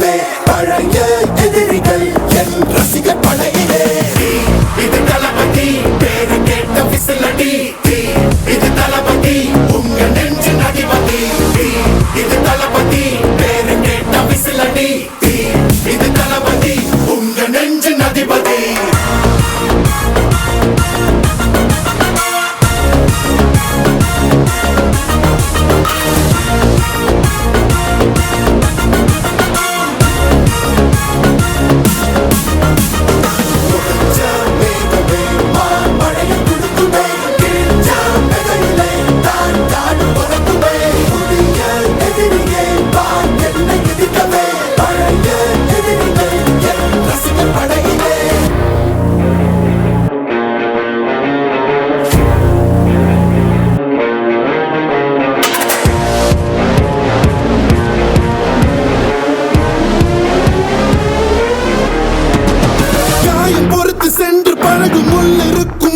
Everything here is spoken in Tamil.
நடிப்பவே பழைய எதிரிகள் என் ரசிகர் படையிலே. இது தளபதி பேரு கேட்ட விசிலடி, இது தளபதி உங்க நெஞ்சு அதிபதி. இது தளபதி பேரு கேட்ட விசிலடி, இது தளபதி உங்க நெஞ்சு அதிபதி. சென்று பழகும் முள் இருக்கும்